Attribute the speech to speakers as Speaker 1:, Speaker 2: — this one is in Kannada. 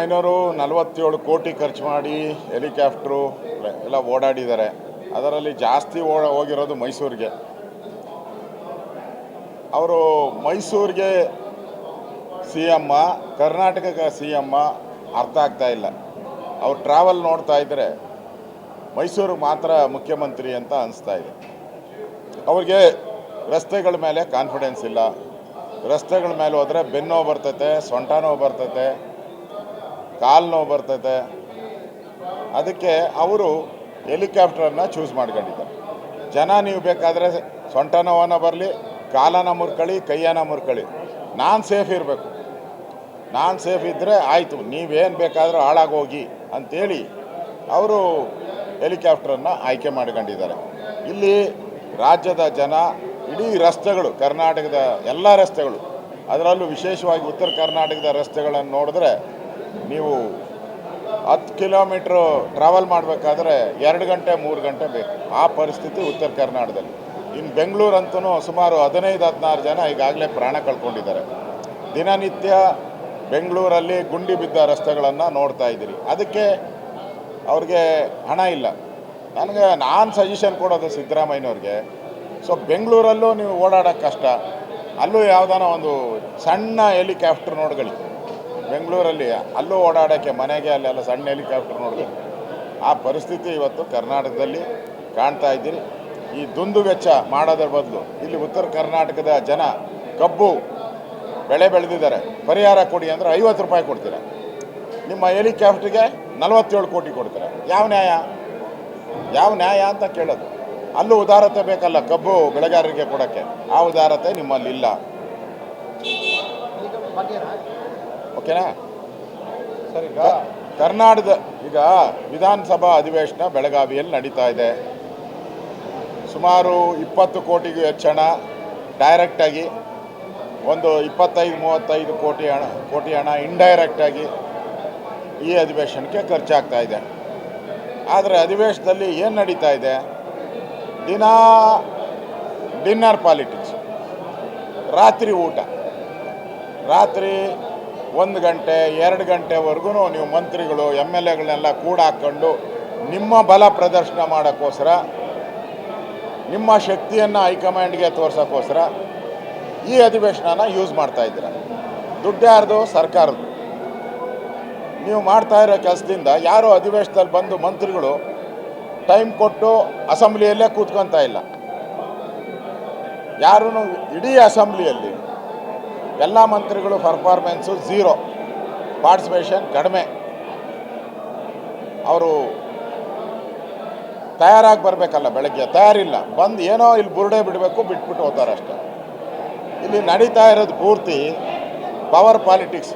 Speaker 1: ಸಿದ್ದರಾಮಯ್ಯನವರು 47 ಕೋಟಿ ಖರ್ಚು ಮಾಡಿ ಹೆಲಿಕಾಪ್ಟ್ರು ಎಲ್ಲ ಓಡಾಡಿದ್ದಾರೆ. ಅದರಲ್ಲಿ ಜಾಸ್ತಿ ಹೋಗಿರೋದು ಮೈಸೂರಿಗೆ. ಅವರು ಮೈಸೂರಿಗೆ ಸಿ ಎಮ್ಮ, ಕರ್ನಾಟಕಕ್ಕೆ ಸಿ ಎಮ್ಮ ಅರ್ಥ ಆಗ್ತಾ ಇಲ್ಲ. ಅವ್ರು ಟ್ರಾವೆಲ್ ನೋಡ್ತಾ ಇದ್ದರೆ ಮೈಸೂರಿಗೆ ಮಾತ್ರ ಮುಖ್ಯಮಂತ್ರಿ ಅಂತ ಅನಿಸ್ತಾ ಇದೆ. ಅವ್ರಿಗೆ ರಸ್ತೆಗಳ ಮೇಲೆ ಕಾನ್ಫಿಡೆನ್ಸ್ ಇಲ್ಲ. ರಸ್ತೆಗಳ ಮೇಲೆ ಹೋದರೆ ಬೆನ್ನು ನೋವು ಬರ್ತೈತೆ, ಸೊಂಟ ನೋವು ಬರ್ತೈತೆ, ಕಾಲು ನೋವು ಬರ್ತೈತೆ. ಅದಕ್ಕೆ ಅವರು ಹೆಲಿಕಾಪ್ಟ್ರನ್ನು ಚೂಸ್ ಮಾಡ್ಕೊಂಡಿದ್ದಾರೆ. ಜನ ನೀವು ಬೇಕಾದರೆ ಸೊಂಟ ನೋವನ್ನ ಬರಲಿ, ಕಾಲನ ಮುರ್ಕೊಳ್ಳಿ, ಕೈಯನ್ನ ಮುರ್ಕೊಳ್ಳಿ, ನಾನು ಸೇಫ್ ಇರಬೇಕು. ನಾನು ಸೇಫ್ ಇದ್ದರೆ ಆಯಿತು, ನೀವೇನು ಬೇಕಾದರೂ ಹಾಳಾಗೋಗಿ ಅಂಥೇಳಿ ಅವರು ಹೆಲಿಕಾಪ್ಟ್ರನ್ನು ಆಯ್ಕೆ ಮಾಡ್ಕೊಂಡಿದ್ದಾರೆ. ಇಲ್ಲಿ ರಾಜ್ಯದ ಜನ ಇಡೀ ರಸ್ತೆಗಳು, ಕರ್ನಾಟಕದ ಎಲ್ಲ ರಸ್ತೆಗಳು, ಅದರಲ್ಲೂ ವಿಶೇಷವಾಗಿ ಉತ್ತರ ಕರ್ನಾಟಕದ ರಸ್ತೆಗಳನ್ನು ನೋಡಿದ್ರೆ ನೀವು 10 ಕಿಲೋಮೀಟ್ರು ಟ್ರಾವೆಲ್ ಮಾಡಬೇಕಾದ್ರೆ 2 ಗಂಟೆ 3 ಗಂಟೆ ಬೇಕು. ಆ ಪರಿಸ್ಥಿತಿ ಉತ್ತರ ಕರ್ನಾಟಕದಲ್ಲಿ. ಇನ್ನು ಬೆಂಗಳೂರಂತೂ ಸುಮಾರು 15-16 ಜನ ಈಗಾಗಲೇ ಪ್ರಾಣ ಕಳ್ಕೊಂಡಿದ್ದಾರೆ. ದಿನನಿತ್ಯ ಬೆಂಗಳೂರಲ್ಲಿ ಗುಂಡಿ ಬಿದ್ದ ರಸ್ತೆಗಳನ್ನು ನೋಡ್ತಾ ಇದ್ದೀರಿ. ಅದಕ್ಕೆ ಅವ್ರಿಗೆ ಹಣ ಇಲ್ಲ. ನಾನು ಸಜೆಷನ್ ಕೊಡೋದು ಸಿದ್ದರಾಮಯ್ಯನವ್ರಿಗೆ, ಸೊ ಬೆಂಗಳೂರಲ್ಲೂ ನೀವು ಓಡಾಡೋಕ್ಕೆ ಕಷ್ಟ, ಅಲ್ಲೂ ಯಾವುದಾನ ಒಂದು ಸಣ್ಣ ಹೆಲಿಕಾಪ್ಟರ್ ನೋಡ್ಕೊಳ್ಳಿ. ಬೆಂಗಳೂರಲ್ಲಿ ಅಲ್ಲೂ ಓಡಾಡೋಕ್ಕೆ ಮನೆಗೆ ಅಲ್ಲೆಲ್ಲ ಸಣ್ಣ ಹೆಲಿಕಾಪ್ಟರ್ ನೋಡ್ಕೊಳ್ಳಿ. ಆ ಪರಿಸ್ಥಿತಿ ಇವತ್ತು ಕರ್ನಾಟಕದಲ್ಲಿ ಕಾಣ್ತಾ ಇದ್ದೀರಿ. ಈ ದುಂದು ವೆಚ್ಚ ಮಾಡೋದ್ರ ಬದಲು ಇಲ್ಲಿ ಉತ್ತರ ಕರ್ನಾಟಕದ ಜನ ಕಬ್ಬು ಬೆಳೆ ಬೆಳೆದಿದ್ದಾರೆ, ಪರಿಹಾರ ಕೊಡಿ ಅಂದರೆ 50 ರೂಪಾಯಿ ಕೊಡ್ತೀರ. ನಿಮ್ಮ ಹೆಲಿಕಾಪ್ಟ್ರಿಗೆ 47 ಕೋಟಿ ಕೊಡ್ತೀರ. ಯಾವ ನ್ಯಾಯ ಅಂತ ಕೇಳೋದು. ಅಲ್ಲೂ ಉದಾರತೆ ಬೇಕಲ್ಲ, ಕಬ್ಬು ಬೆಳೆಗಾರರಿಗೆ ಕೊಡೋಕ್ಕೆ. ಆ ಉದಾರತೆ ನಿಮ್ಮಲ್ಲಿ ಇಲ್ಲ. ಓಕೆನಾ ಸರ್? ಈಗ ಕರ್ನಾಟಕದ ವಿಧಾನಸಭಾ ಅಧಿವೇಶನ ಬೆಳಗಾವಿಯಲ್ಲಿ ನಡೀತಾ ಇದೆ. ಸುಮಾರು 20 ಕೋಟಿಗೂ ಹೆಚ್ಚು ಹಣ ಡೈರೆಕ್ಟಾಗಿ, ಒಂದು 25-35 ಕೋಟಿ ಹಣ ಇಂಡೈರೆಕ್ಟಾಗಿ ಈ ಅಧಿವೇಶನಕ್ಕೆ ಖರ್ಚಾಗ್ತಾ ಇದೆ. ಆದರೆ ಅಧಿವೇಶನದಲ್ಲಿ ಏನು ನಡೀತಾ ಇದೆ? ದಿನ ಡಿನ್ನರ್ ಪಾಲಿಟಿಕ್ಸ್, ರಾತ್ರಿ ಊಟ, ರಾತ್ರಿ 1 ಗಂಟೆ 2 ಗಂಟೆವರೆಗೂ ನೀವು ಮಂತ್ರಿಗಳು MLAಗಳನ್ನೆಲ್ಲ ಕೂಡ ಹಾಕ್ಕೊಂಡು ನಿಮ್ಮ ಬಲ ಪ್ರದರ್ಶನ ಮಾಡೋಕ್ಕೋಸ್ಕರ, ನಿಮ್ಮ ಶಕ್ತಿಯನ್ನು ಹೈಕಮಾಂಡ್ಗೆ ತೋರ್ಸೋಕ್ಕೋಸ್ಕರ ಈ ಅಧಿವೇಶನನ ಯೂಸ್ ಮಾಡ್ತಾ ಇದ್ದೀರ. ದುಡ್ಡು ಯಾರ್ದು? ಸರ್ಕಾರದ್ದು. ನೀವು ಮಾಡ್ತಾ ಇರೋ ಕೆಲಸದಿಂದ ಯಾರೋ ಅಧಿವೇಶನದಲ್ಲಿ ಬಂದು ಮಂತ್ರಿಗಳು ಟೈಮ್ ಕೊಟ್ಟು ಅಸೆಂಬ್ಲಿಯಲ್ಲೇ ಕೂತ್ಕೊತಾ ಇಲ್ಲ. ಯಾರೂ ಇಡೀ ಅಸೆಂಬ್ಲಿಯಲ್ಲಿ ಎಲ್ಲ ಮಂತ್ರಿಗಳು ಪರ್ಫಾರ್ಮೆನ್ಸು 0, ಪಾರ್ಟಿಸಿಪೇಷನ್ ಕಡಿಮೆ. ಅವರು ತಯಾರಾಗಿ ಬರಬೇಕಲ್ಲ, ಬೆಳಗ್ಗೆ ತಯಾರಿಲ್ಲ, ಬಂದು ಏನೋ ಇಲ್ಲಿ ಬುರುಡೆ ಬಿಡಬೇಕು, ಬಿಟ್ಬಿಟ್ಟು ಹೋಗ್ತಾರೆ ಅಷ್ಟೇ. ಇಲ್ಲಿ ನಡೀತಾ ಇರೋದು ಪೂರ್ತಿ ಪವರ್ ಪಾಲಿಟಿಕ್ಸ್.